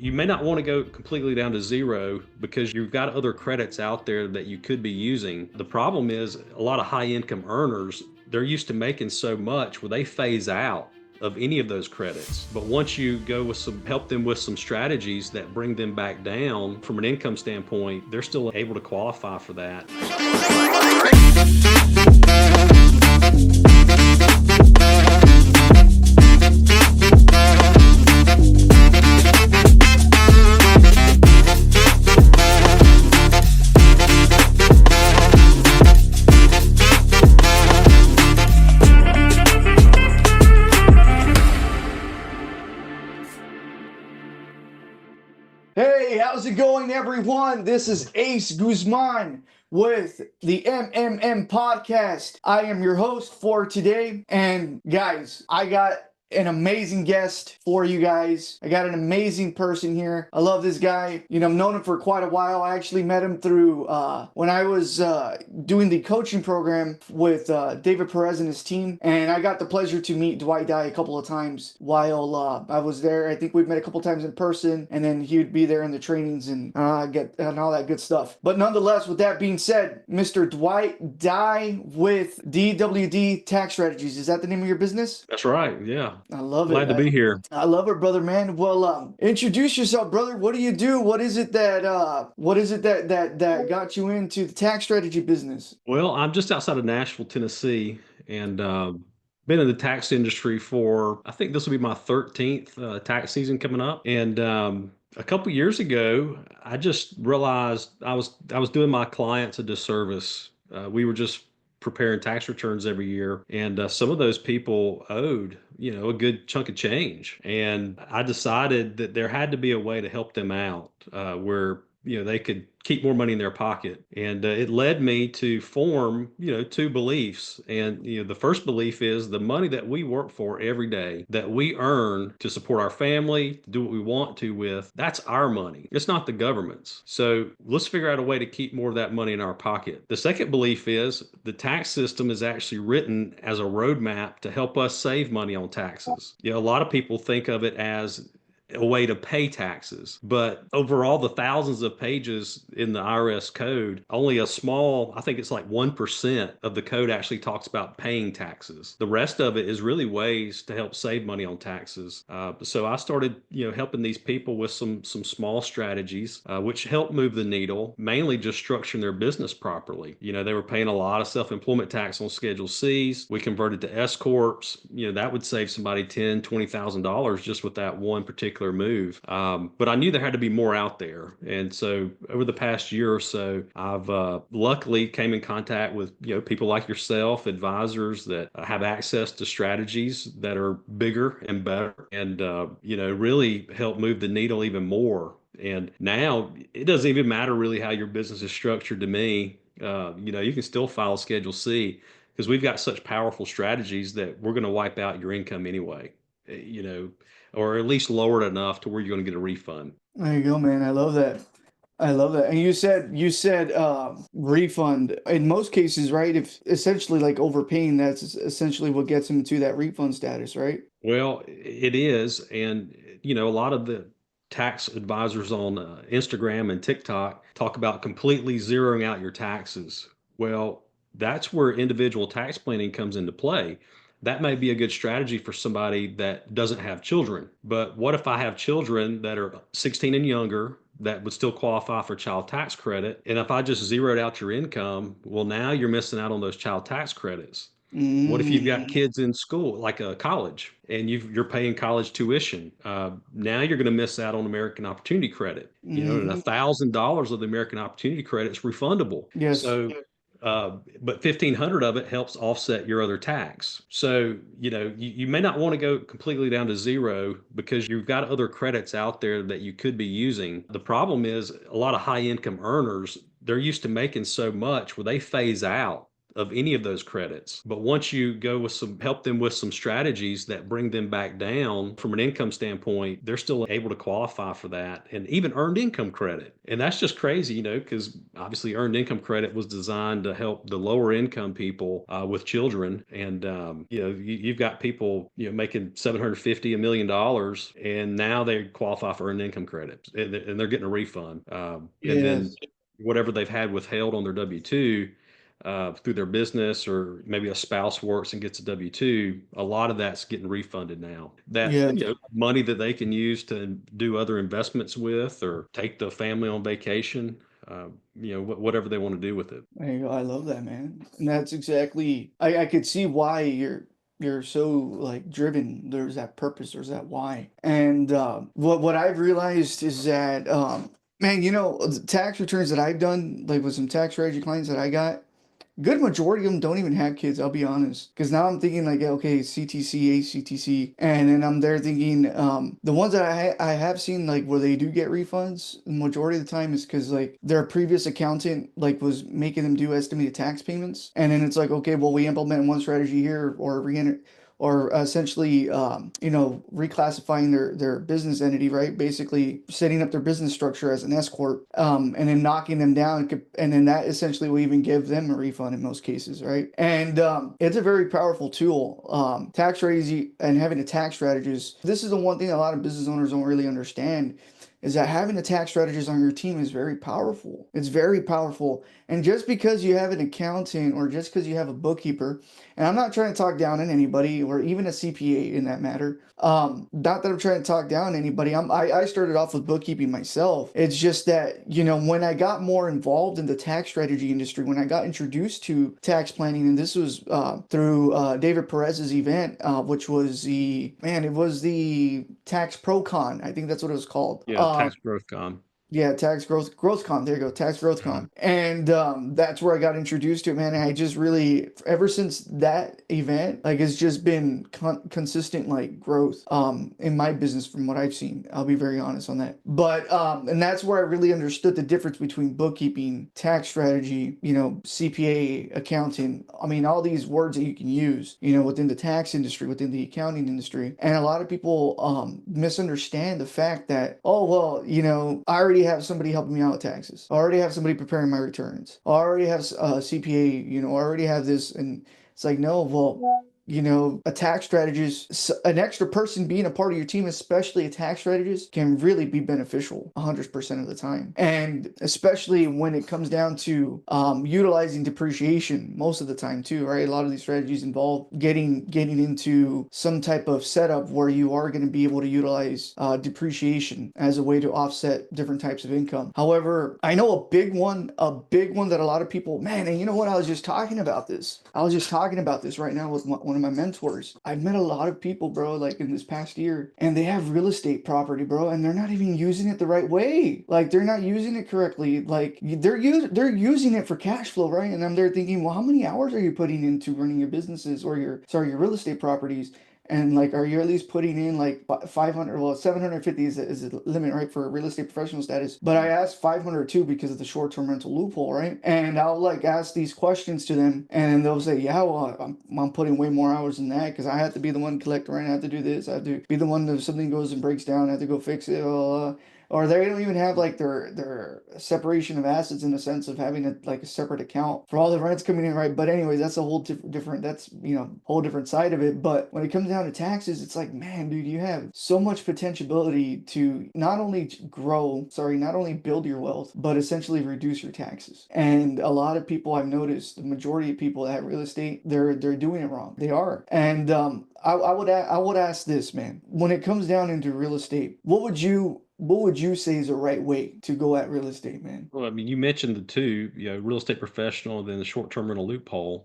You may not want to go completely down to zero because you've got other credits out there that you could be using. The problem is a lot of high income earners, they're used to making so much where they phase out of any of those credits. But once you go with help them with some strategies that bring them back down from an income standpoint, they're still able to qualify for that. Hey, how's it going, everyone? This is Ace Guzman with the MMM Podcast. I am your host for today. And guys, I got an amazing guest for you guys. I got an amazing person here. I love this guy. I've known him for quite a while. I actually met him through when I was doing the coaching program with David Perez and his team. And I got the pleasure to meet Dwight Dye a couple of times while I was there. I think we've met a couple times in person, and then he would be there in the trainings and all that good stuff. But nonetheless, with that being said, Mr. Dwight Dye with DWD Tax Strategies. Is that the name of your business? That's right. Yeah. I love it. Glad to be here. I love it, brother, man. Well, introduce yourself, brother. What do you do? What is it that got you into the tax strategy business? Well, I'm just outside of Nashville, Tennessee, and been in the tax industry for, I think this will be my 13th tax season coming up. And a couple years ago, I just realized I was doing my clients a disservice. We were just preparing tax returns every year, and some of those people owed a good chunk of change, and I decided that there had to be a way to help them out where they could keep more money in their pocket. And it led me to form two beliefs. And the first belief is the money that we work for every day, that we earn to support our family, to do what we want to with, that's our money. It's not the government's. So let's figure out a way to keep more of that money in our pocket. The second belief is the tax system is actually written as a roadmap to help us save money on taxes. A lot of people think of it as a way to pay taxes. But over all the thousands of pages in the IRS code, only a small, I think it's like 1% of the code actually talks about paying taxes. The rest of it is really ways to help save money on taxes. So I started, helping these people with some small strategies, which help move the needle, mainly just structuring their business properly. They were paying a lot of self-employment tax on Schedule Cs. We converted to S Corps. That would save somebody $10,000, $20,000 just with that one particular move. But I knew there had to be more out there. And so over the past year or so, I've luckily came in contact with people like yourself, advisors that have access to strategies that are bigger and better, and really help move the needle even more. And now it doesn't even matter really how your business is structured to me. You can still file Schedule C because we've got such powerful strategies that we're going to wipe out your income anyway. Or at least lower it enough to where you're going to get a refund. There you go, man. I love that. I love that. And you said refund in most cases, right? If essentially like overpaying, that's essentially what gets them to that refund status, right? Well, it is. And, a lot of the tax advisors on Instagram and TikTok talk about completely zeroing out your taxes. Well, that's where individual tax planning comes into play. That may be a good strategy for somebody that doesn't have children. But what if I have children that are 16 and younger that would still qualify for child tax credit? And if I just zeroed out your income, well, now you're missing out on those child tax credits. What if you've got kids in school, like a college, and you're paying college tuition? Now you're going to miss out on American Opportunity Credit. And $1,000 of the American Opportunity Credit is refundable. Yes. So but 1,500 of it helps offset your other tax. So, you may not want to go completely down to zero because you've got other credits out there that you could be using. The problem is a lot of high income earners, they're used to making so much where they phase out of any of those credits. But once you go with help them with some strategies that bring them back down from an income standpoint, they're still able to qualify for that and even earned income credit. And that's just crazy, because obviously earned income credit was designed to help the lower income people with children. And, you've got people, making 750, $1 million, and now they qualify for earned income credit and they're getting a refund. And then Yes. whatever they've had withheld on their W-2 through their business, or maybe a spouse works and gets a W-2, a lot of that's getting refunded now. That, Yes. money that they can use to do other investments with, or take the family on vacation, whatever they want to do with it. There you go. I love that, man. And that's exactly I could see why you're so like driven. There's that purpose, there's that why. And what I've realized is that man, the tax returns that I've done, like with some tax strategy clients that I got, good majority of them don't even have kids, I'll be honest. Because now I'm thinking like, okay, CTC, ACTC, and then I'm there thinking, the ones that I have seen like where they do get refunds, the majority of the time is because like their previous accountant like was making them do estimated tax payments, and then it's like, okay, well we implement one strategy here, or or essentially, reclassifying their business entity, right? Basically setting up their business structure as an S corp, and then knocking them down, and then that essentially will even give them a refund in most cases, right? And it's a very powerful tool. Tax strategy and having a tax strategist. This is the one thing a lot of business owners don't really understand, is that having a tax strategist on your team is very powerful. It's very powerful. And just because you have an accountant, or just because you have a bookkeeper, and I'm not trying to talk down on anybody, or even a CPA in that matter. Not that I'm trying to talk down on anybody. I started off with bookkeeping myself. It's just that, when I got more involved in the tax strategy industry, when I got introduced to tax planning, and this was through David Perez's event, which was it was the Tax Pro Con. I think that's what it was called. Yeah, tax growth con. Yeah, tax growth con. There you go, tax growth Uh-huh. con. And that's where I got introduced to it, man. And I just really, ever since that event, like it's just been consistent like growth in my business from what I've seen. I'll be very honest on that. But and that's where I really understood the difference between bookkeeping, tax strategy, CPA, accounting. I mean, all these words that you can use, within the tax industry, within the accounting industry. And a lot of people misunderstand the fact that, oh well, I already have somebody helping me out with taxes. I already have somebody preparing my returns. I already have a CPA, I already have this. And it's like, no, well, a tax strategist, an extra person being a part of your team, especially a tax strategist, can really be beneficial 100% of the time. And especially when it comes down to utilizing depreciation most of the time too, right? A lot of these strategies involve getting into some type of setup where you are going to be able to utilize depreciation as a way to offset different types of income. However, I know a big one that a lot of people, man, and you know what? I was just talking about this right now with one of my mentors. I've met a lot of people, bro, like in this past year, and they have real estate property, bro, and they're not even using it the right way. Like they're not using it correctly. Like they're using it for cash flow, right? And I'm there thinking, well, how many hours are you putting into running your businesses, or your real estate properties? And like, are you at least putting in like 500? Well, 750 is the limit, right, for real estate professional status. But I asked 500 too because of the short-term rental loophole, right? And I'll like ask these questions to them, and they'll say, yeah, well, I'm putting way more hours than that because I have to be the one to collect rent. I have to do this. I have to be the one that if something goes and breaks down, I have to go fix it. Or they don't even have like their separation of assets in the sense of having a separate account for all the rents coming in, right? But anyways, that's a whole different that's whole different side of it. But when it comes down to taxes, it's like, man, dude, you have so much potentiality to not only not only build your wealth, but essentially reduce your taxes. And a lot of people, I've noticed, the majority of people that have real estate, they're doing it wrong. They are. And I would ask this, man, when it comes down into real estate, what would you say is the right way to go at real estate, man? Well, I mean, you mentioned the two, real estate professional, then the short-term rental loophole.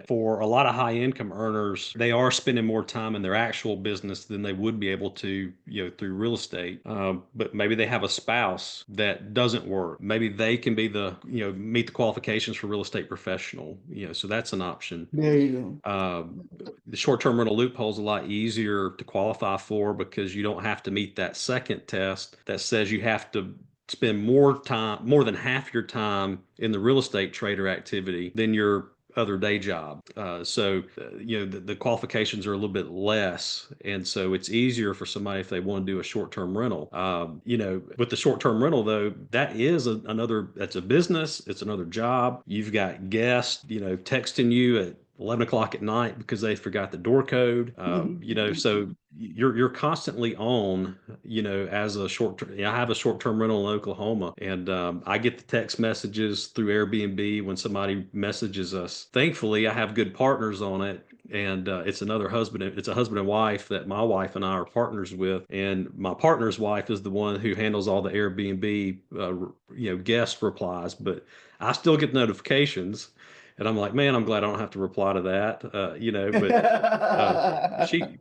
For a lot of high-income earners, they are spending more time in their actual business than they would be able to, through real estate. But maybe they have a spouse that doesn't work. Maybe they can be meet the qualifications for real estate professional. So that's an option. There you The short-term rental loophole is a lot easier to qualify for because you don't have to meet that second test that says you have to spend more than half your time in the real estate trader activity than your other day job. The qualifications are a little bit less. And so it's easier for somebody if they want to do a short term rental. With the short term rental, though, that is that's a business, it's another job. You've got guests, texting you at 11 o'clock at night because they forgot the door code. So you're constantly on, as a short term. I have a short term rental in Oklahoma, and I get the text messages through Airbnb when somebody messages us. Thankfully, I have good partners on it. And it's a husband and wife that my wife and I are partners with. And my partner's wife is the one who handles all the Airbnb, guest replies. But I still get notifications. And I'm like, man, I'm glad I don't have to reply to that,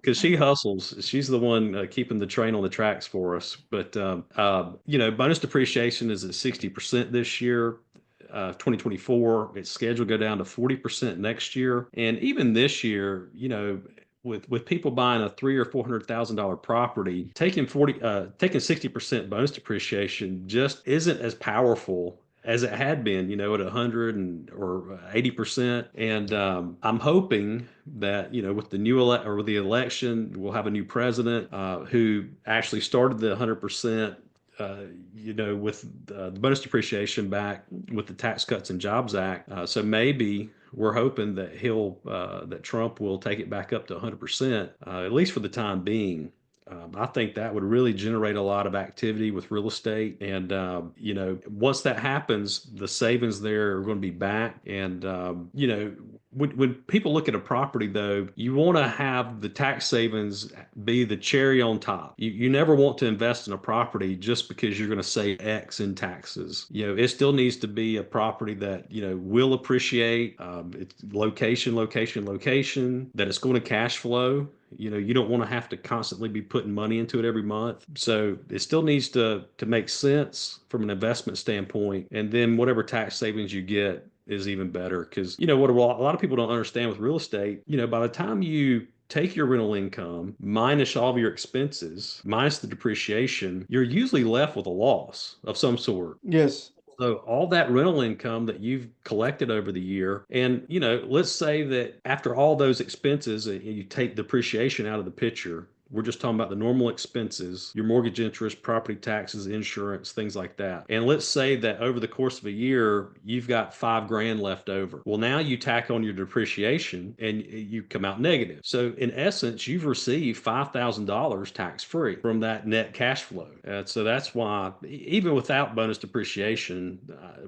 because she hustles. She's the one keeping the train on the tracks for us. But bonus depreciation is at 60% this year. 2024, it's scheduled to go down to 40% next year. And even this year, with people buying a $300,000 or $400,000 property, taking 60% bonus depreciation just isn't as powerful as it had been, at 100 or 80%. And I'm hoping that, with with the election, we'll have a new president who actually started the 100%. With the bonus depreciation back with the Tax Cuts and Jobs Act. So maybe we're hoping that that Trump will take it back up to 100%, at least for the time being. I think that would really generate a lot of activity with real estate. And, once that happens, the savings there are going to be back. And, when people look at a property, though, you want to have the tax savings be the cherry on top. You never want to invest in a property just because you're going to save X in taxes. It still needs to be a property that, will appreciate. It's location, that it's going to cash flow. You don't want to have to constantly be putting money into it every month. So it still needs to make sense from an investment standpoint. And then whatever tax savings you get is even better. Because, what a lot of people don't understand with real estate, by the time you take your rental income, minus all of your expenses, minus the depreciation, you're usually left with a loss of some sort. Yes. So all that rental income that you've collected over the year, and let's say that after all those expenses, you take depreciation out of the picture. We're just talking about the normal expenses, your mortgage interest, property taxes, insurance, things like that. And let's say that over the course of a year, you've got $5,000 left over. Well, now you tack on your depreciation and you come out negative. So in essence, you've received $5,000 tax free from that net cash flow. So that's why, even without bonus depreciation,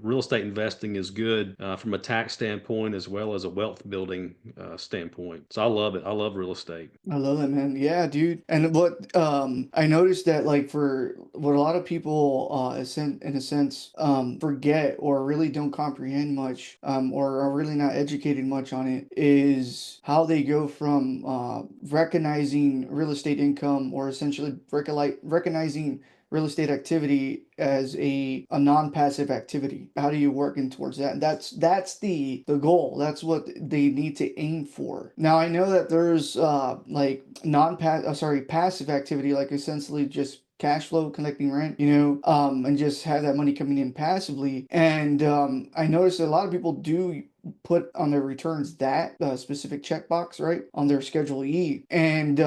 real estate investing is good from a tax standpoint as well as a wealth building standpoint. So I love it. I love real estate. I love that, man. Yeah, dude. And what I noticed that, like, for what a lot of people in a sense forget or really don't comprehend much or are really not educated much on it, is how they go from recognizing real estate income, or essentially recognizing real estate activity as a non-passive activity. How do you work in towards that? And that's the goal. That's what they need to aim for. Now I know that there's like passive activity, like essentially just cash flow, collecting rent, and just have that money coming in passively. And I noticed that a lot of people do put on their returns that specific checkbox, right, on their Schedule E. And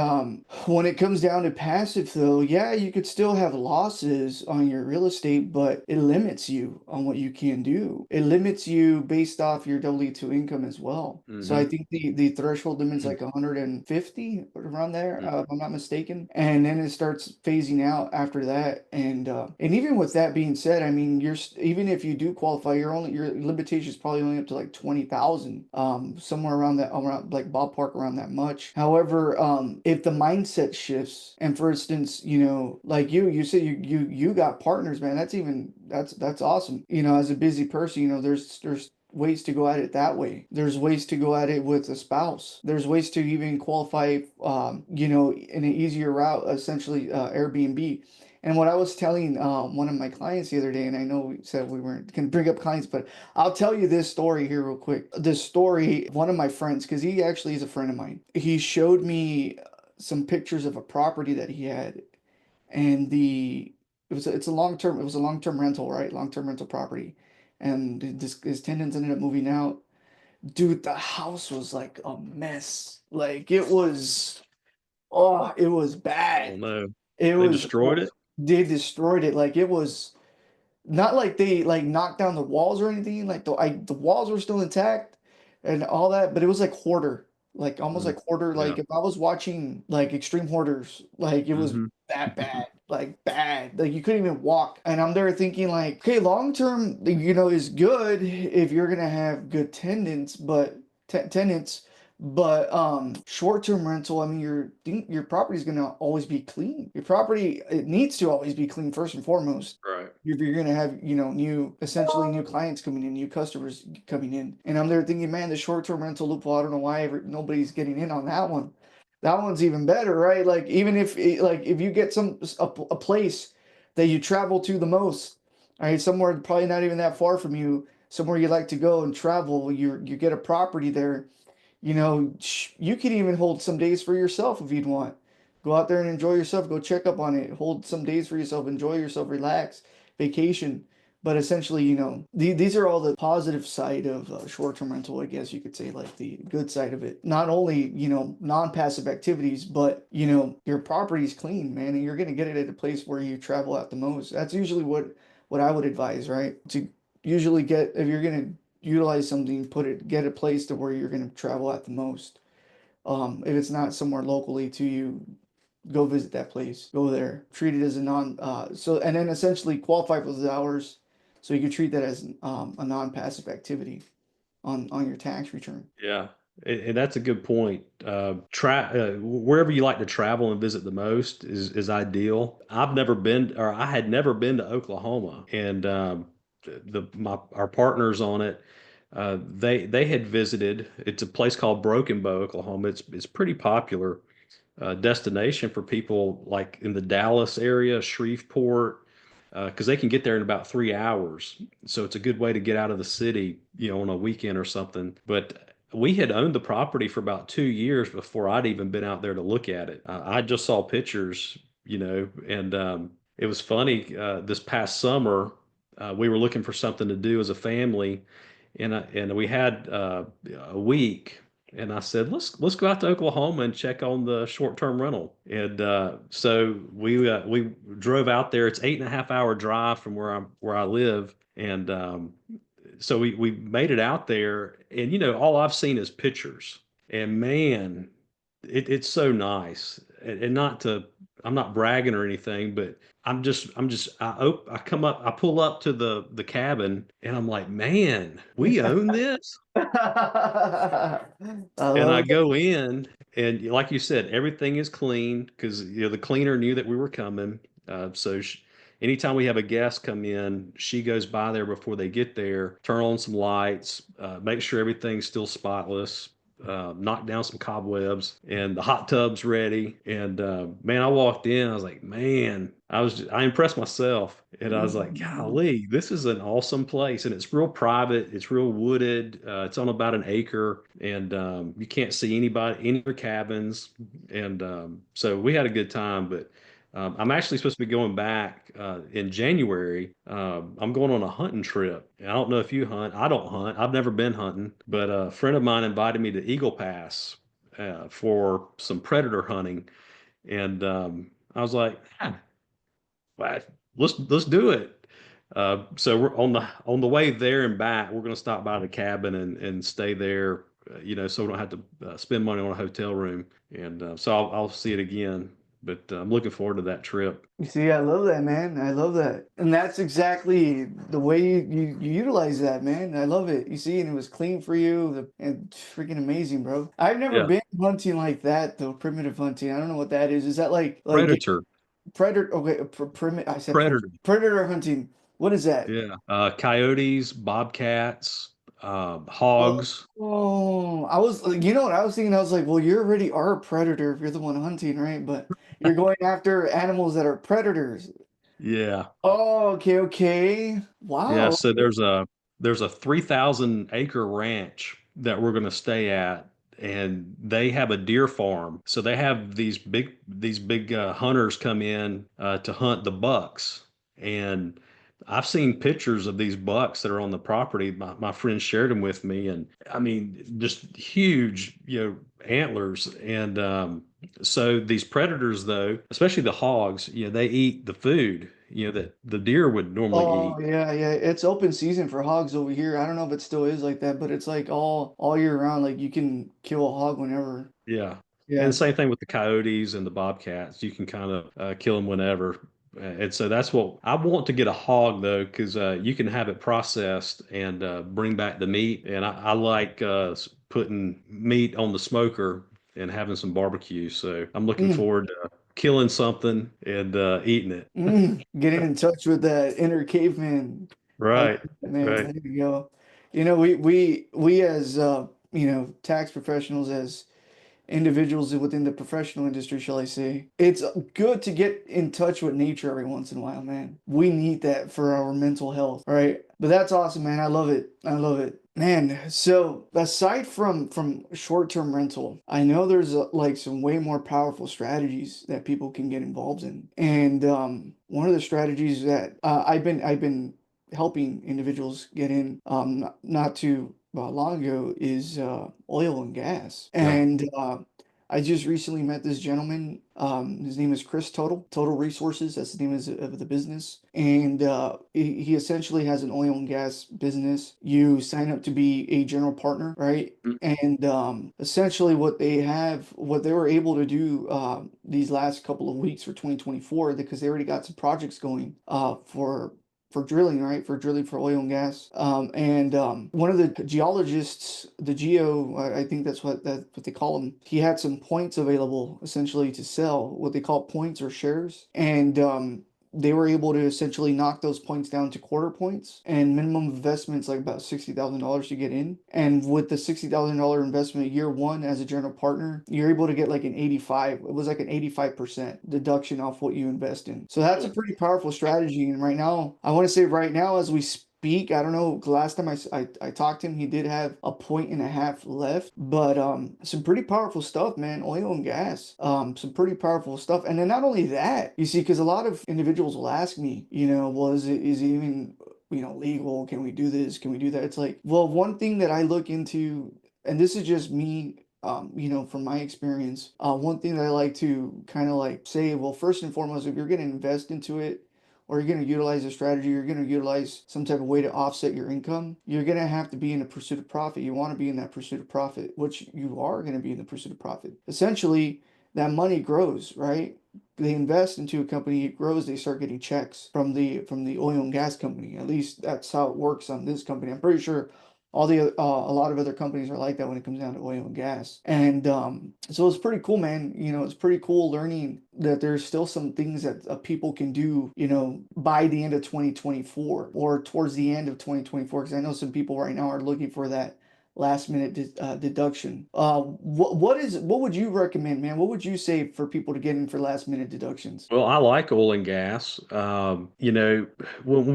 when it comes down to passive, though, yeah, you could still have losses on your real estate, but it limits you on what you can do. It limits you based off your W-2 income as well. So I think the threshold limit's like 150 around there, if I'm not mistaken. And then it starts phasing out after that. And even with that being said, I mean, even if you do qualify, your limitation is probably only up to like 20,000, somewhere around like ballpark around that much. However, if the mindset shifts, and for instance, like you said, you got partners, man. That's awesome. As a busy person, there's ways to go at it that way. There's ways to go at it with a spouse. There's ways to even qualify, in an easier route, essentially Airbnb. And what I was telling one of my clients the other day, and I know we said we weren't going to bring up clients, but I'll tell you this story here real quick. This story, one of my friends, because he actually is a friend of mine, he showed me some pictures of a property that he had, and it was a long-term rental, right? Long-term rental property. And his tenants ended up moving out. Dude, the house was like a mess. Like it was, oh, it was Oh bad. no, It they was, destroyed it. they destroyed it. Like it was not like they like knocked down the walls or anything. Like the walls were still intact and all that, but it was like hoarder, like almost Mm, like hoarder. yeah. Like if I was watching like Extreme Hoarders, like it was Hmm. that bad, like bad. Like you couldn't even walk. And I'm there thinking like, okay, long term, is good if you're gonna have good tenants. But short-term rental, I mean, your property is gonna always be clean. Your property, it needs to always be clean first and foremost. Right. If you're gonna have, essentially new clients coming in, new customers coming in. And I'm there thinking, man, the short-term rental loophole, I don't know why nobody's getting in on that one. That one's even better, right? Like even if you get a place that you travel to the most, all right, somewhere probably not even that far from you, somewhere you like to go and travel, you get a property there, you can even hold some days for yourself if you'd want. Go out there and enjoy yourself. Go check up on it. Hold some days for yourself. Enjoy yourself. Relax. Vacation. But essentially, these are all the positive side of short-term rental, I guess you could say, like the good side of it. Not only, non-passive activities, but, your property's clean, man, and you're going to get it at a place where you travel out the most. That's usually what I would advise, right? To usually get, if you're going to utilize something, get a place to where you're going to travel at the most. If it's not somewhere locally to you, go visit that place. Go there. Treat it as a and then essentially qualify for those hours, so you can treat that as a non-passive activity on your tax return. Yeah, and that's a good point. Wherever you like to travel and visit the most is ideal. I've never been, or I had never been to Oklahoma, and our partners on it, they had visited. It's a place called Broken Bow, Oklahoma. It's pretty popular destination for people like in the Dallas area, Shreveport, because they can get there in about 3 hours. So it's a good way to get out of the city, on a weekend or something. But we had owned the property for about 2 years before I'd even been out there to look at it. I just saw pictures, and it was funny. This past summer, we were looking for something to do as a family, and we had a week. And I said, let's go out to Oklahoma and check on the short term rental. And so we drove out there. It's 8.5 hour drive from where I live, and so we made it out there. And all I've seen is pictures. And man, it's so nice. And not to I'm not bragging or anything, but I come up, I pull up to the cabin, and I'm like, man, we own this. I And I love that. go in, and like you said, everything is clean because the cleaner knew that we were coming. Anytime we have a guest come in, she goes by there before they get there, turn on some lights, make sure everything's still spotless, knock down some cobwebs, and the hot tub's ready. And man, I walked in, I was like, man, I impressed myself, and I was like, golly, this is an awesome place, and it's real private, it's real wooded, it's on about an acre, and you can't see any other cabins, and so we had a good time. But I'm actually supposed to be going back in January. I'm going on a hunting trip. I don't know if you hunt. I don't hunt. I've never been hunting, but a friend of mine invited me to Eagle Pass for some predator hunting, and I was like, "Ah, let's do it." So we're on the way there and back. We're going to stop by the cabin and stay there, so we don't have to spend money on a hotel room. And so I'll see it again. But I'm looking forward to that trip. You see, I love that, man. I love that. And that's exactly the way you utilize that, man. I love it. You see, and it was clean for you, and freaking amazing, bro. I've never Yeah, been hunting like that, though. Primitive hunting. I don't know what that is. Is that like predator, predator? Okay, I said predator. predator hunting. What is that? Yeah, coyotes, bobcats, Oh, hogs. I was, you know what I was thinking? I was like, well, you already are a predator if you're the one hunting, right? But you're going after animals that are predators. Yeah, Oh, okay, okay. yeah. Wow. So there's a 3,000 acre ranch that we're going to stay at, and they have a deer farm. So they have these big hunters come in to hunt the bucks, and I've seen pictures of these bucks that are on the property. My friend shared them with me, and I mean, just huge, antlers. And so these predators, though, especially the hogs, they eat the food, that the deer would normally Oh eat. yeah, yeah. It's open season for hogs over here. I don't know if it still is like that, but it's like all year round. Like you can kill a hog whenever. Yeah. And Yeah. same thing with the coyotes and the bobcats. You can kind of kill them whenever. And so that's what I want to get a hog though, because you can have it processed and bring back the meat. And I like putting meat on the smoker and having some barbecue. So I'm looking Mm, forward to killing something and eating it. getting in touch with that inner caveman. I love Right. it, man. Right. There you go. We as tax professionals, as individuals within the professional industry, shall I say. It's good to get in touch with nature every once in a while, man. We need that for our mental health, right? But that's awesome, man. I love it. I love it. Man, so aside from short-term rental, I know there's like some way more powerful strategies that people can get involved in. And one of the strategies that I've been helping individuals get in not too long ago is oil and gas. Yeah. And I just recently met this gentleman. His name is Chris Total Resources. That's the name of the business. And he essentially has an oil and gas business. You sign up to be a general partner, right? Mm. And essentially, what they were able to do these last couple of weeks for 2024, because they already got some projects going for drilling, right? For drilling for oil and gas. And one of the geologists, the geo, I think that's what they call them. He had some points available essentially to sell, what they call points or shares, and they were able to essentially knock those points down to quarter points, and minimum investments like about $60,000 to get in. And with the $60,000 investment year one as a general partner, you're able to get like an 85. It was like an 85% deduction off what you invest in. So that's a pretty powerful strategy. And right now, I want to say right now as we speak, I don't know, last time I talked to him, he did have a point and a half left, but some pretty powerful stuff, man. Oil and gas, some pretty powerful stuff. And then not only that, you see, because a lot of individuals will ask me, well, is it even legal? Can we do this? Can we do that? It's like, well, one thing that I look into, and this is just me, from my experience, one thing that I like to kind of like say, well, first and foremost, if you're going to invest into it, or you're going to utilize a strategy, you're going to utilize some type of way to offset your income, you're going to have to be in the pursuit of profit. You want to be in that pursuit of profit, which you are going to be in the pursuit of profit. Essentially, that money grows, right? They invest into a company, it grows, they start getting checks from the oil and gas company. At least that's how it works on this company. I'm pretty sure a lot of other companies are like that when it comes down to oil and gas. And so it's pretty cool, man. It's pretty cool learning that there's still some things that people can do, by the end of 2024 or towards the end of 2024. Because I know some people right now are looking for that last minute deduction. What would you recommend, man? What would you say for people to get in for last minute deductions? Well, I like oil and gas. When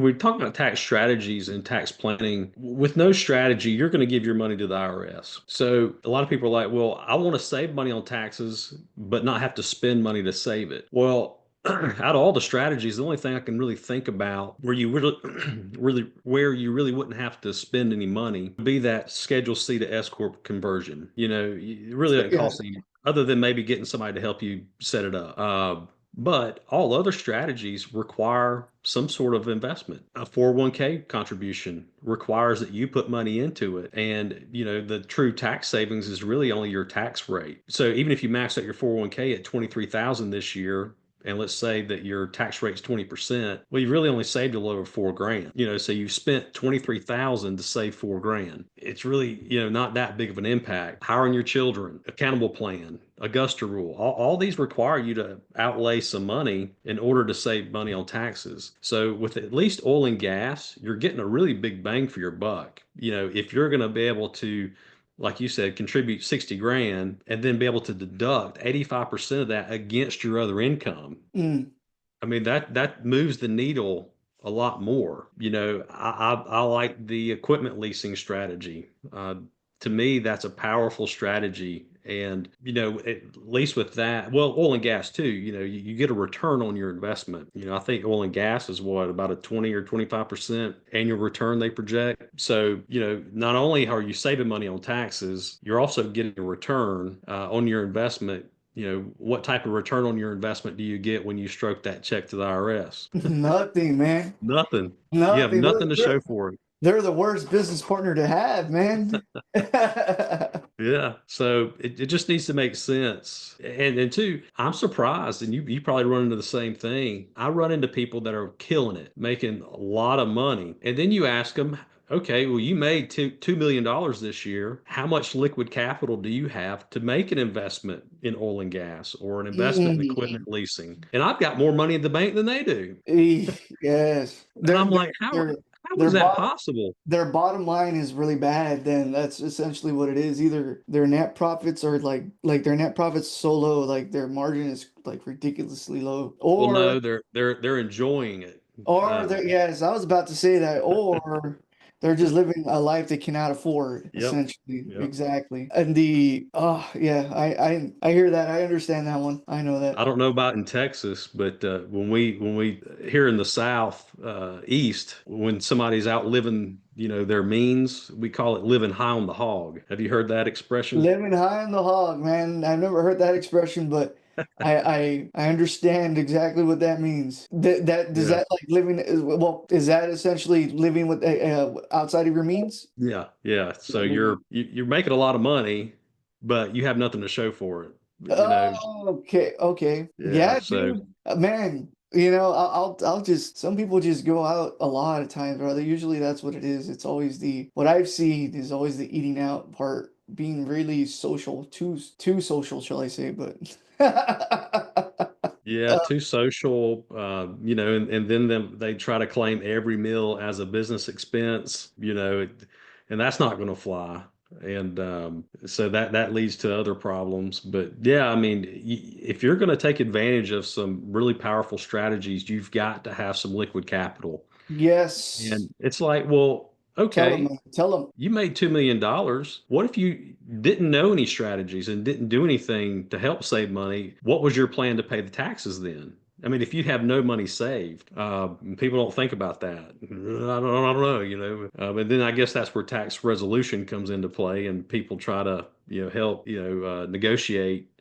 we talk about tax strategies and tax planning, with no strategy, you're going to give your money to the IRS. So a lot of people are like, well, I want to save money on taxes, but not have to spend money to save it. Well, out of all the strategies, the only thing I can really think about where you really, where you really wouldn't have to spend any money would be that Schedule C to S corp conversion. It really doesn't Yeah. cost any, other than maybe getting somebody to help you set it up. But all other strategies require some sort of investment. A 401k contribution requires that you put money into it. And, the true tax savings is really only your tax rate. So even if you max out your 401k at 23,000 this year, and let's say that your tax rate is 20%, well, you really only saved a little over 4 grand. So you spent 23,000 to save 4 grand. It's really, not that big of an impact. Hiring your children, accountable plan, Augusta rule, all these require you to outlay some money in order to save money on taxes. So with at least oil and gas, you're getting a really big bang for your buck. If you're going to be able to, like you said, contribute 60 grand and then be able to deduct 85% of that against your other income. Mm. I mean, that moves the needle a lot more. I like the equipment leasing strategy. To me, that's a powerful strategy, And, at least with that, well, oil and gas too, you get a return on your investment. I think oil and gas is what, about a 20 or 25% annual return they project. So, not only are you saving money on taxes, you're also getting a return on your investment. What type of return on your investment do you get when you stroke that check to the IRS? Nothing, man. Nothing. You have Nothing. nothing to show for it. They're the worst business partner to have, man. Yeah. So it just needs to make sense. And two, I'm surprised, and you probably run into the same thing. I run into people that are killing it, making a lot of money. And then you ask them, okay, well, you made $2 million this year. How much liquid capital do you have to make an investment in oil and gas or an investment in Mm. equipment leasing? And I've got more money in the bank than they do. Yes. And I'm like, how Their is that bottom possible? their bottom line is really bad, then that's essentially what it is. Either their net profits are like their net profits so low, like their margin is like ridiculously low. Well, Or no, they're enjoying it. they're, yes, I was about to say that, or they're just living a life they cannot afford, Yep. essentially. Yep. Exactly. And yeah, I hear that. I understand that one. I know that. I don't know about in Texas, but when we here in the South, East, when somebody's out living, their means, we call it living high on the hog. Have you heard that expression? Living high on the hog, man. I've never heard that expression, but I understand exactly what that means. That does Yeah. that like living well, is that essentially living with outside of your means? Yeah. Yeah. Yeah, So you're making a lot of money, but you have nothing to show for it. oh, okay, okay. Yeah. Yeah, So dude. Man, I'll just some people just go out a lot of times, brother. Usually that's what it is. It's always the what I've seen is always the eating out part, being really social, too social, shall I say, but yeah, too social, and then they try to claim every meal as a business expense, and that's not going to fly. And so that leads to other problems. But yeah, I mean, if you're going to take advantage of some really powerful strategies, you've got to have some liquid capital. yes. And it's like, well, Tell them, okay, man. Tell them. you made $2 million. What if you didn't know any strategies and didn't do anything to help save money? What was your plan to pay the taxes then? I mean, if you have no money saved, people don't think about that. I don't know, and then I guess that's where tax resolution comes into play, and people try to, help, negotiate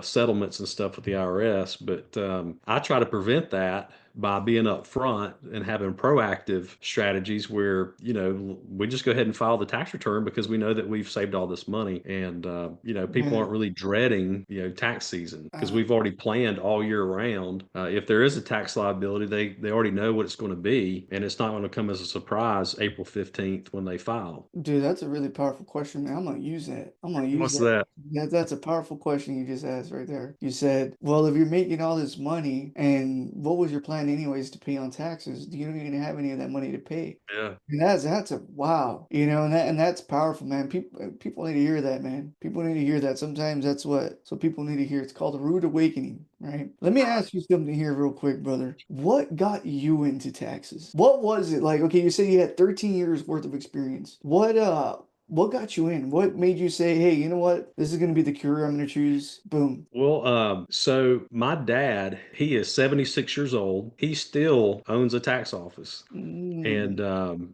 settlements and stuff with the IRS. But I try to prevent that by being upfront and having proactive strategies where, we just go ahead and file the tax return because we know that we've saved all this money. And, people aren't Man, really dreading, tax season because uh, we've already planned all year round. If there is a tax liability, they already know what it's going to be. And it's not going to come as a surprise April 15th when they file. dude, that's a really powerful question, man. I'm gonna use that. I'm gonna use What's that. that? That's a powerful question you just asked right there. You said, well, if you're making all this money and what was your plan anyways to pay on taxes? Do you not even have any of that money to pay? Yeah. And that's a wow, and that's powerful, man. People need to hear that, man. People need to hear that. Sometimes that's what people need to hear. It's called a rude awakening, right? Let me ask you something here real quick, brother. What got you into taxes? What was it like? Okay, you said you had 13 years worth of experience. What got you in? What made you say, hey, you know what? This is gonna be the career I'm gonna choose. Boom. Well, so my dad, he is 76 years old. He still owns a tax office. Mm, And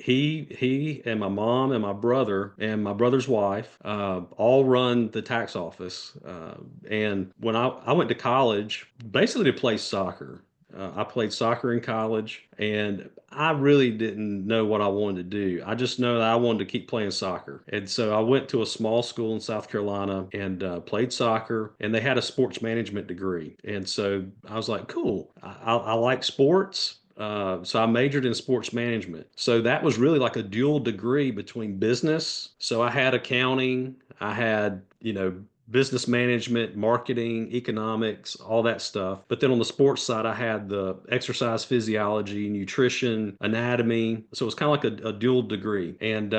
he and my mom and my brother's wife all run the tax office. And when I went to college, basically to play soccer. I played soccer in college, and I really didn't know what I wanted to do. I just know that I wanted to keep playing soccer. And so I went to a small school in South Carolina and played soccer, and they had a sports management degree. And so I was like, cool, I like sports. So I majored in sports management. So that was really like a dual degree between business. So I had accounting, I had, business management, marketing, economics, all that stuff. But then on the sports side, I had the exercise physiology, nutrition, anatomy. So it was kind of like a dual degree. And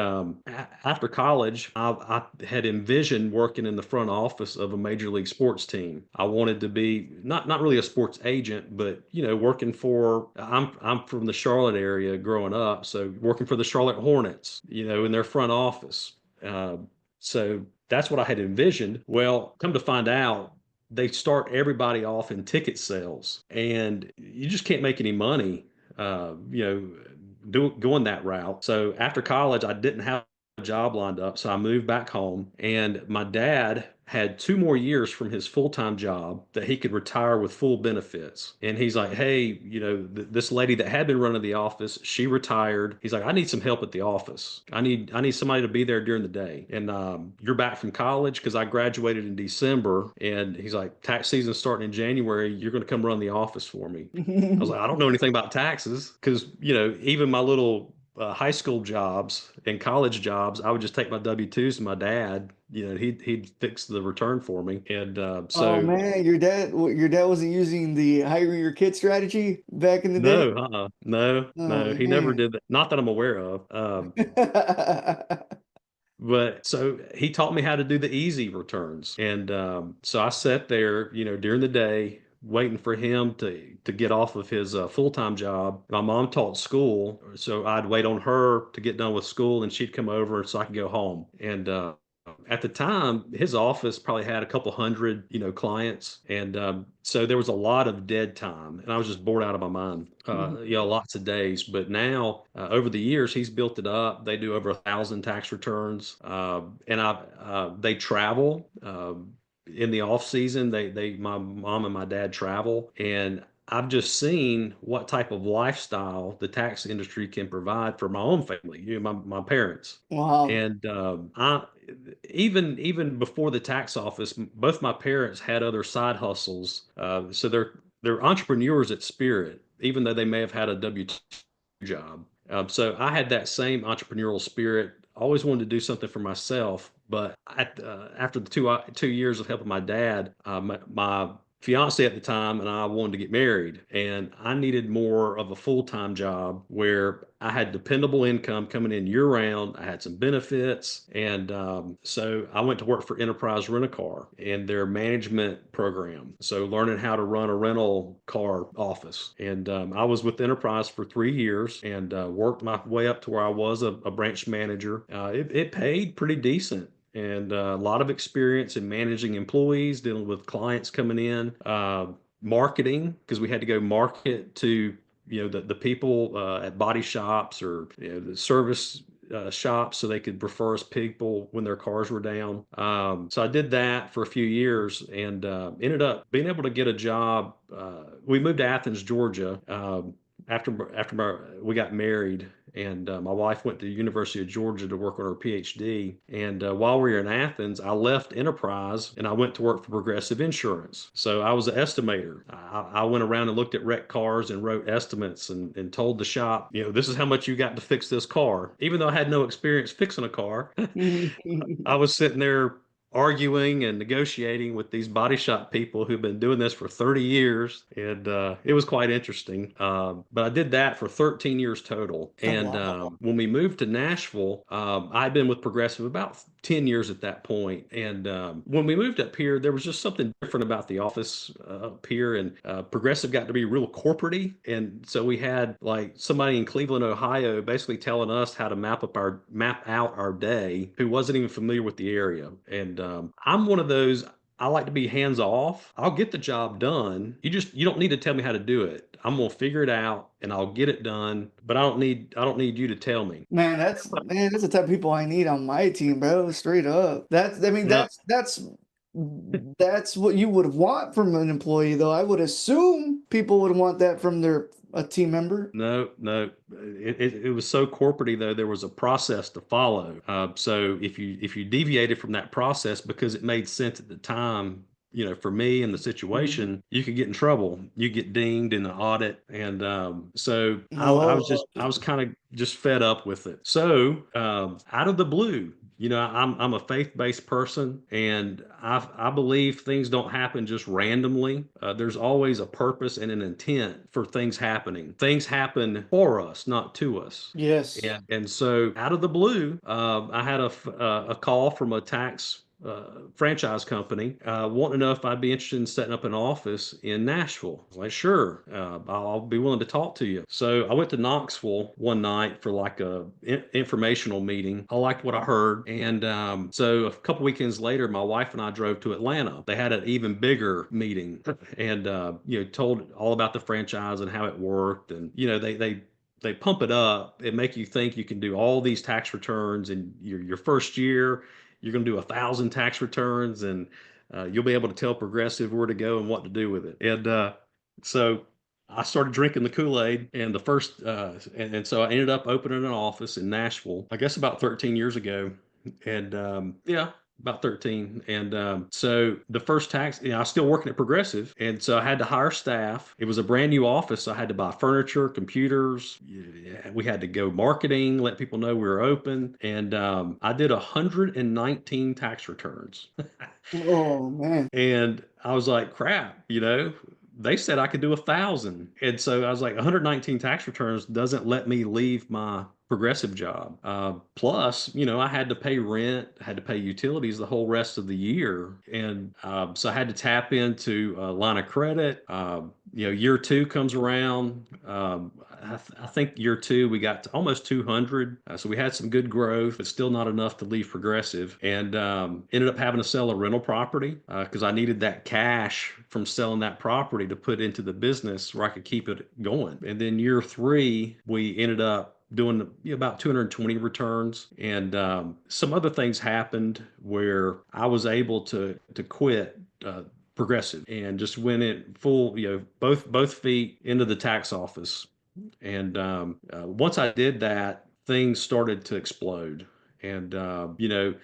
after college, I had envisioned working in the front office of a major league sports team. I wanted to be not really a sports agent, but working for. I'm from the Charlotte area growing up, so working for the Charlotte Hornets, in their front office. Uh, so that's what I had envisioned. Well, come to find out, they start everybody off in ticket sales, and you just can't make any money, going that route. So after college, I didn't have a job lined up, so I moved back home, and my dad had 2 more years from his full-time job that he could retire with full benefits. And he's like, hey, this lady that had been running the office, she retired. He's like, I need some help at the office. I need somebody to be there during the day. And you're back from college, because I graduated in December. And he's like, tax season starting in January. You're going to come run the office for me. I was like, I don't know anything about taxes, because even my little high school jobs and college jobs, I would just take my W-2s to my dad. He'd fix the return for me. And Oh so man, your dad wasn't using the hire your kid strategy back in the day? no, no, Oh no, he never man. did that. Not that I'm aware of. But so he taught me how to do the easy returns. And so I sat there, during the day waiting for him to get off of his full-time job. My mom taught school, so I'd wait on her to get done with school, and she'd come over so I could go home. And at the time, his office probably had a couple hundred, clients, and so there was a lot of dead time, and I was just bored out of my mind. Lots of days. But now, over the years, he's built it up. They do over 1,000 tax returns, and they travel. In the off season, my mom and my dad travel, and I've just seen what type of lifestyle the tax industry can provide for my own family, my parents. Wow. And I even before the tax office, both my parents had other side hustles. So they're entrepreneurs at spirit, even though they may have had a W-2 job. So I had that same entrepreneurial spirit. Always wanted to do something for myself, but after the 2 years of helping my dad, my fiance at the time and I wanted to get married, and I needed more of a full-time job where I had dependable income coming in year round. I had some benefits. And so I went to work for Enterprise Rent-A-Car in their management program. So learning how to run a rental car office. And I was with Enterprise for 3 years, and worked my way up to where I was a branch manager. It paid pretty decent, and a lot of experience in managing employees, dealing with clients coming in, marketing, because we had to go market to the people at body shops, or the service shops, so they could refer us people when their cars were down. So I did that for a few years, and ended up being able to get a job. We moved to Athens, Georgia, we got married, and my wife went to the University of Georgia to work on her PhD. And while we were in Athens, I left Enterprise and I went to work for Progressive Insurance. So I was an estimator. I went around and looked at wrecked cars and wrote estimates, and told the shop, this is how much you got to fix this car. Even though I had no experience fixing a car, I was sitting there arguing and negotiating with these body shop people who've been doing this for 30 years. And it was quite interesting. But I did that for 13 years total. Oh, And wow. when we moved to Nashville, I'd been with Progressive about 10 years at that point. And when we moved up here, there was just something different about the office up here. And Progressive got to be real corporate-y. And so we had like somebody in Cleveland, Ohio, basically telling us how to map out our day, who wasn't even familiar with the area. And I'm one of those. I like to be hands off. I'll get the job done. You don't need to tell me how to do it. I'm gonna figure it out and I'll get it done. But I don't need you to tell me. Man, that's the type of people I need on my team, bro. Straight up. That's I mean No, that's what you would want from an employee, though. I would assume people would want that from their a team member. no, no. It was so corporate though. There was a process to follow. So if you deviated from that process because it made sense at the time, for me and the Mhm. situation, you could get in trouble. You get dinged in the audit, and so Oh, I was kind of just fed up with it. So out of the blue, I'm a faith-based person, and I believe things don't happen just randomly. There's always a purpose and an intent for things happening. Things happen for us, not to us. yes. And so out of the blue, I had a call from a tax franchise company, wanting to know if I'd be interested in setting up an office in Nashville. I was like, sure, I'll be willing to talk to you. So I went to Knoxville one night for like a informational meeting. I liked what I heard. And so a couple weekends later, my wife and I drove to Atlanta. They had an even bigger meeting and, told all about the franchise and how it worked. And, they pump it up and make you think you can do all these tax returns in your first year. You're going to do 1,000 tax returns, and you'll be able to tell Progressive where to go and what to do with it. And so I started drinking the Kool-Aid, and and so I ended up opening an office in Nashville, I guess about 13 years ago. And yeah, about 13. And so the first I was still working at Progressive. And so I had to hire staff. It was a brand new office. So I had to buy furniture, computers. Yeah, we had to go marketing, let people know we were open. And I did 119 tax returns. Oh man. And I was like, crap, they said I could do 1,000. And so I was like, 119 tax returns doesn't let me leave my Progressive job. Plus, I had to pay rent, had to pay utilities the whole rest of the year. And so I had to tap into a line of credit. Year two comes around. I think year two, we got to almost 200. So we had some good growth, but still not enough to leave Progressive. And ended up having to sell a rental property because I needed that cash from selling that property to put into the business where I could keep it going. And then year three, we ended up doing about 220 returns, and some other things happened where I was able to quit Progressive and just went in full, both feet into the tax office. And once I did that, things started to explode. And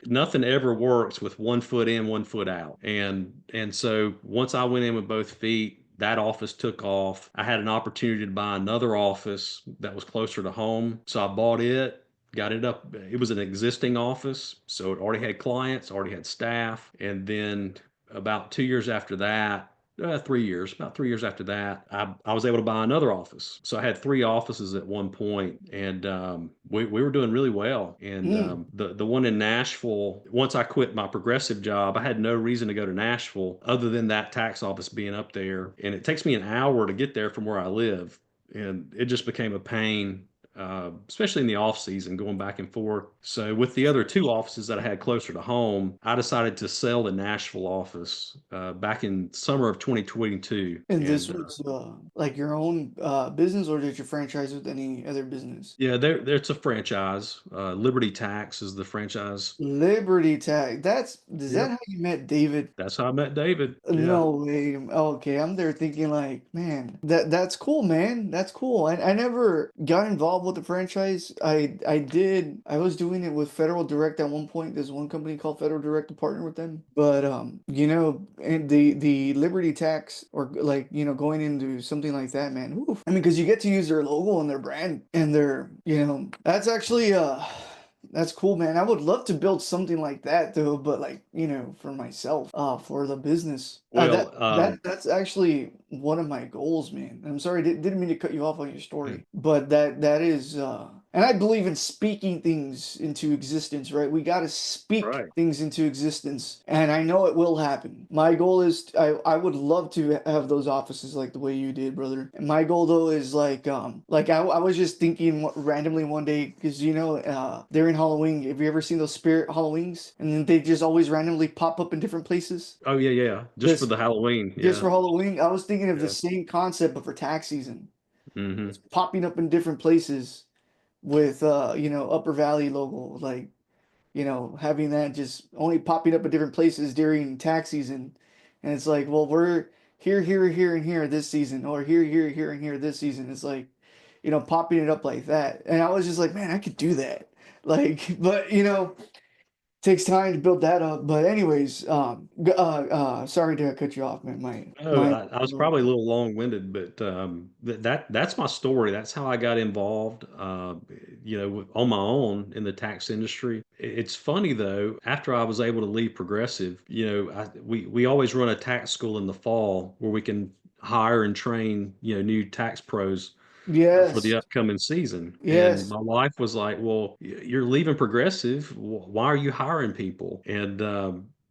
nothing ever works with one foot in, one foot out. And so once I went in with both feet, that office took off. I had an opportunity to buy another office that was closer to home. So I bought it, got it up. It was an existing office. So it already had clients, already had staff. And then about 2 years after that, 3 years, about 3 years after that, I was able to buy another office. So I had three offices at one point, and we were doing really well. And Mm. the one in Nashville, once I quit my Progressive job, I had no reason to go to Nashville other than that tax office being up there. And it takes me an hour to get there from where I live. And it just became a pain, especially in the off season, going back and forth. So with the other two offices that I had closer to home, I decided to sell the Nashville office back in summer of 2022. And this And was like your own business, or did you franchise with any other business? yeah, it's a franchise. Liberty Tax is the franchise. Liberty Tag. Is that Yep, how you met David? that's how I met David. Yeah, No way. Okay, I'm there thinking like, man, that's cool, man. That's cool. I never got involved with the franchise. I was doing it with Federal Direct at one point. There's one company called Federal Direct to partner with them. But and the Liberty Tax, or like, going into something like that, man. Oof. I mean, because you get to use their logo and their brand and that's actually that's cool, man. I would love to build something like that though, but like, for myself, for the business. well, That's actually one of my goals, man. I'm sorry, didn't mean to cut you off on your story, but that is and I believe in speaking things into existence, right? We got to speak right. things into existence, and I know it will happen. My goal is I would love to have those offices like the way you did, brother. And my goal though is like I was just thinking randomly one day, because during Halloween, have you ever seen those spirit Halloweens? And then they just always randomly pop up in different places. Oh yeah, yeah. Just for This the Halloween. just Yeah, for Halloween, I was thinking of the yeah. same concept, but for tax season. Hmm. It's popping up in different places with Upper Valley logo, like having that just only popping up in different places during tax season. And it's like, well, we're here, and here this season, or here, and here this season. It's like, popping it up like that. And I was just like, man, I could do that. Like, but takes time to build that up. But anyways, sorry to cut you off, man. Oh, I was probably a little long-winded, but that's my story. That's how I got involved, on my own in the tax industry. It's funny though, after I was able to leave Progressive, we always run a tax school in the fall where we can hire and train, new tax pros for the Yes, upcoming season. And yes. my wife was like, "Well, you're leaving Progressive. Why are you hiring people?" And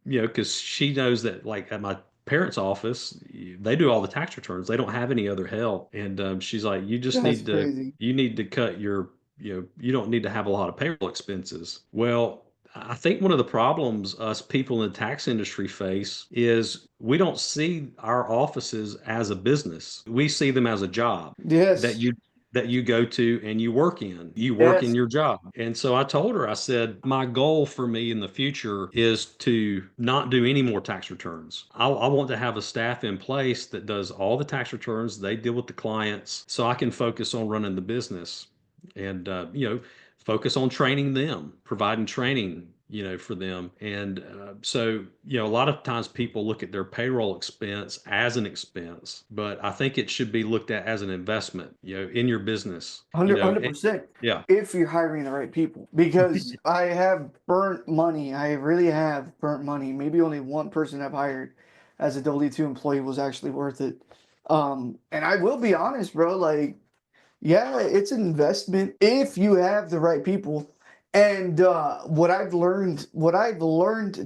because she knows that like at my parents' office, they do all the tax returns. They don't have any other help. And she's like, That's crazy. you need to cut your, you don't need to have a lot of payroll expenses. Well, I think one of the problems us people in the tax industry face is we don't see our offices as a business. We see them as a job that Yes. you go to and you work in. You work in Yes. your job. And so I told her, I said, my goal for me in the future is to not do any more tax returns. I want to have a staff in place that does all the tax returns. They deal with the clients so I can focus on running the business and, focus on training them, providing training, for them. And so, a lot of times people look at their payroll expense as an expense, but I think it should be looked at as an investment, in your business, 100%. yeah. If you're hiring the right people, because I have burnt money. I really have burnt money. Maybe only one person I've hired as a W-2 employee was actually worth it. And I will be honest, bro, like, yeah, it's an investment if you have the right people. And what I've learned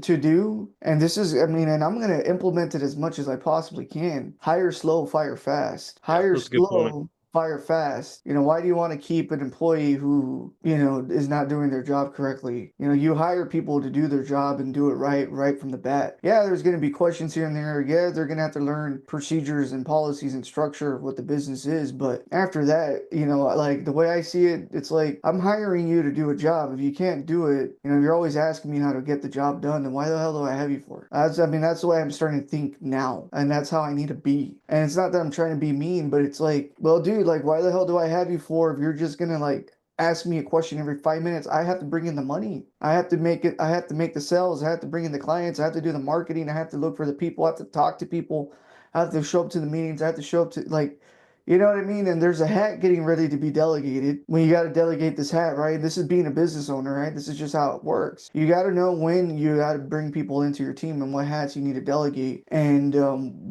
to do, and this is, I mean, and I'm gonna implement it as much as I possibly can. Hire slow, fire fast. Yeah, Hire that's a good point. slow, fire fast. Why do you want to keep an employee who, is not doing their job correctly? You hire people to do their job and do it right from the bat. Yeah, there's going to be questions here and there. Yeah, they're going to have to learn procedures and policies and structure of what the business is. But after that, like the way I see it, it's like I'm hiring you to do a job. If you can't do it, you're always asking me how to get the job done. Then why the hell do I have you for? That's the way I'm starting to think now. And that's how I need to be. And it's not that I'm trying to be mean, but it's like, well, dude, like, why the hell do I have you for if you're just gonna like ask me a question every 5 minutes? I have to bring in the money. I have to make it. I have to make the sales. I have to bring in the clients. I have to do the marketing. I have to look for the people. I have to talk to people. I have to show up to the meetings. I have to show up to like, you know what I mean? And there's a hat getting ready to be delegated. When you got to delegate this hat, right? This is being a business owner, right? This is just how it works. You got to know when you got to bring people into your team and what hats you need to delegate and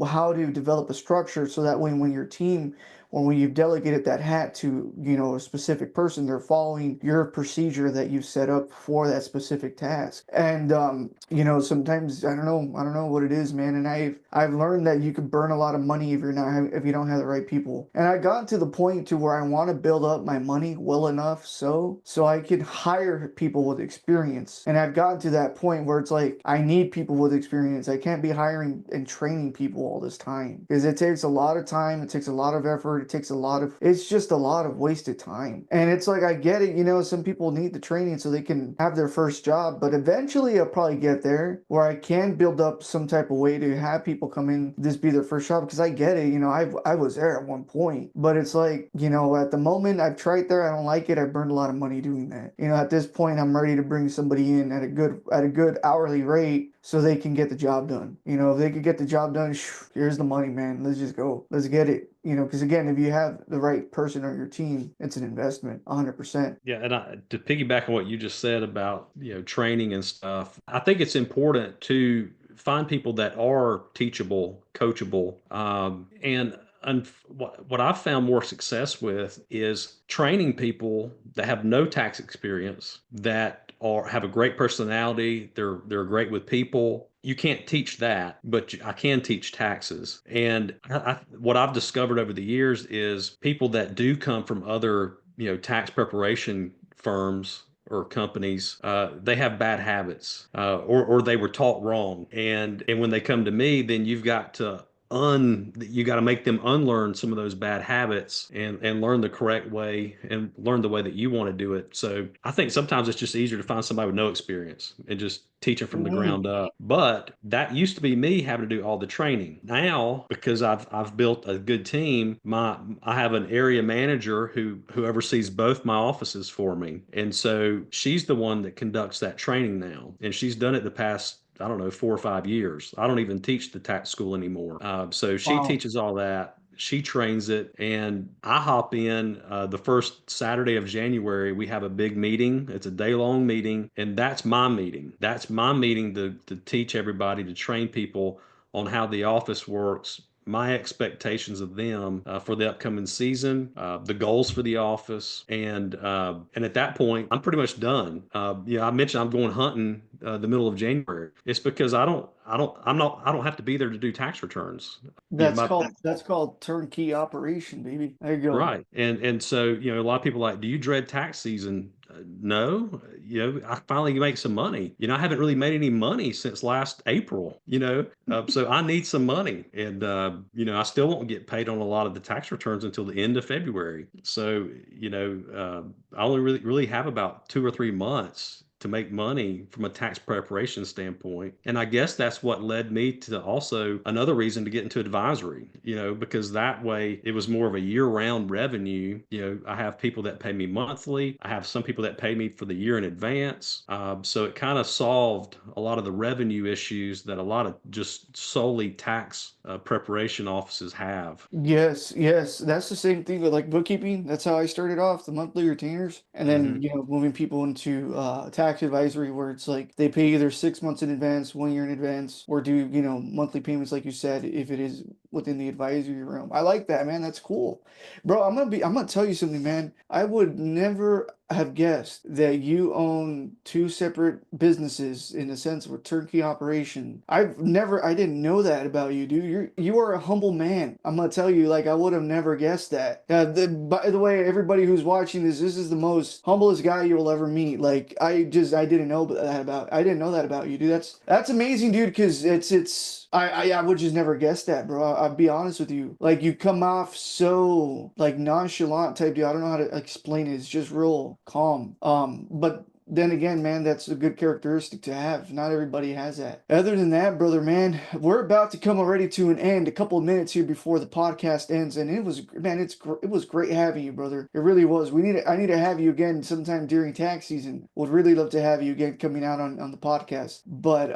how to develop a structure so that way when your team or when you've delegated that hat to a specific person, they're following your procedure that you've set up for that specific task. And sometimes I don't know what it is, man. And I've learned that you can burn a lot of money if you don't have the right people. And I got to the point to where I want to build up my money well enough so I can hire people with experience. And I've gotten to that point where it's like I need people with experience. I can't be hiring and training people all this time because it takes a lot of time, it takes a lot of effort, it's just a lot of wasted time. And it's like I get it, some people need the training so they can have their first job, but eventually I'll probably get there where I can build up some type of way to have people come in, this be their first job, because I get it, I was there at one point, but it's like, at the moment I've tried there, I don't like it, I burned a lot of money doing that. At this point I'm ready to bring somebody in at a good hourly rate so they can get the job done. If they could get the job done, here's the money, man. Let's just go. Let's get it. Because again, if you have the right person on your team, it's an investment, 100%. Yeah, and to piggyback on what you just said about training and stuff, I think it's important to find people that are teachable, coachable, and what I've found more success with is training people that have no tax experience that have a great personality. They're great with people. You can't teach that, but I can teach taxes. And what I've discovered over the years is people that do come from other tax preparation firms or companies, they have bad habits, or they were taught wrong. And when they come to me, then you got to make them unlearn some of those bad habits and learn the correct way and learn the way that you want to do it. So I think sometimes it's just easier to find somebody with no experience and just teach them from the Mhm. ground up. But that used to be me having to do all the training. Now, because I've built a good team, I have an area manager who oversees both my offices for me. And so she's the one that conducts that training now. And she's done it the past, I don't know, 4 or 5 years. I don't even teach the tax school anymore. So she Wow. teaches all that. She trains it, and I hop in the first Saturday of January. We have a big meeting. It's a day-long meeting, and that's my meeting. That's my meeting to teach everybody, to train people on how the office works, my expectations of them for the upcoming season, the goals for the office, and at that point, I'm pretty much done. I mentioned I'm going hunting the middle of January. It's because I don't have to be there to do tax returns. That's called turnkey operation, baby. There you go. Right. And so, a lot of people are like, do you dread tax season? No, I finally make some money. I haven't really made any money since last April, so I need some money. And, I still won't get paid on a lot of the tax returns until the end of February. So, I only really have about 2 or 3 months to make money from a tax preparation standpoint. And I guess that's what led me to also another reason to get into advisory, because that way it was more of a year-round revenue. I have people that pay me monthly. I have some people that pay me for the year in advance. So it kind of solved a lot of the revenue issues that a lot of just solely tax preparation offices have. Yes, yes, that's the same thing with like bookkeeping. That's how I started off, the monthly retainers, and then hmm moving people into tax advisory, where it's like they pay either 6 months in advance, 1 year in advance, or do monthly payments, like you said, if it is within the advisory realm. I like that, man. That's cool, bro. I'm gonna tell you something, man. I would never have guessed that you own two separate businesses in a sense of a turnkey operation. I didn't know that about you, dude. You are a humble man. I'm gonna tell you, like, I would have never guessed that. By the way, everybody who's watching this is the most humblest guy you will ever meet. Like, I didn't know that about you, dude. That's amazing, dude. Because I would just never guess that, bro. I'll be honest with you. Like, you come off so like nonchalant type deal. I don't know how to explain it. It's just real calm. But then again, man, that's a good characteristic to have. Not everybody has that. Other than that, brother, man, we're about to come already to an end. A couple of minutes here before the podcast ends, and it was, man, it was great having you, brother. It really was. I need to have you again sometime during tax season. Would really love to have you again coming out on the podcast. But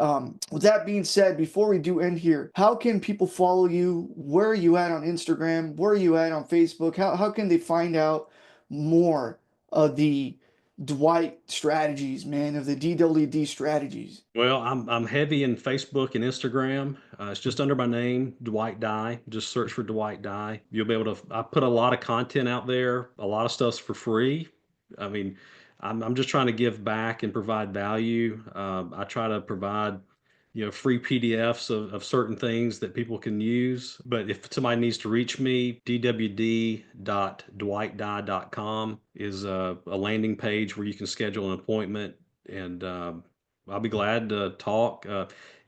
with that being said, before we do end here, how can people follow you? Where are you at on Instagram? Where are you at on Facebook? How can they find out more of the Dwight strategies, man, of the DWD strategies? Well, I'm heavy in Facebook and Instagram. It's just under my name, Dwight Dye. Just search for Dwight Dye. You'll be able to. I put a lot of content out there. A lot of stuff's for free. I mean, I'm just trying to give back and provide value. I try to provide free PDFs of certain things that people can use. But if somebody needs to reach me, dwd.dwightdye.com is a landing page where you can schedule an appointment, and I'll be glad to talk.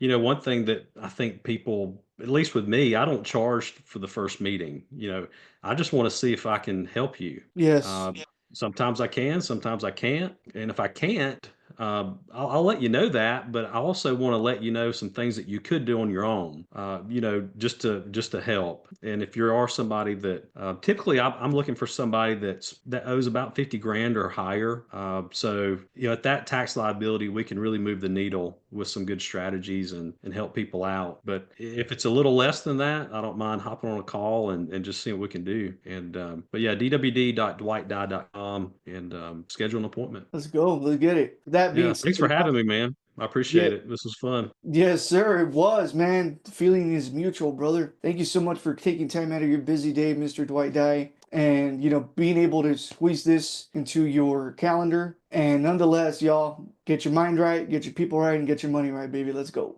One thing that I think people, at least with me, I don't charge for the first meeting. I just want to see if I can help you. Yes. Uh, Sometimes I can, sometimes I can't. And if I can't, I'll let you know that, but I also want to let you know some things that you could do on your own, just to help. And if you are somebody that typically I'm looking for somebody that owes about 50 grand or higher. So at that tax liability, we can really move the needle with some good strategies and help people out. But if it's a little less than that, I don't mind hopping on a call and just seeing what we can do. And but yeah, dwd.dwightdye.com and schedule an appointment. Let's go. Let's get it. That being Yeah, thanks for said, having me, man. I yeah, appreciate it. This was fun. yes, sir. It was, man. The feeling is mutual, brother. Thank you so much for taking time out of your busy day, Mr. Dwight Dye, and being able to squeeze this into your calendar. And nonetheless, y'all, get your mind right, get your people right, and get your money right, baby. Let's go.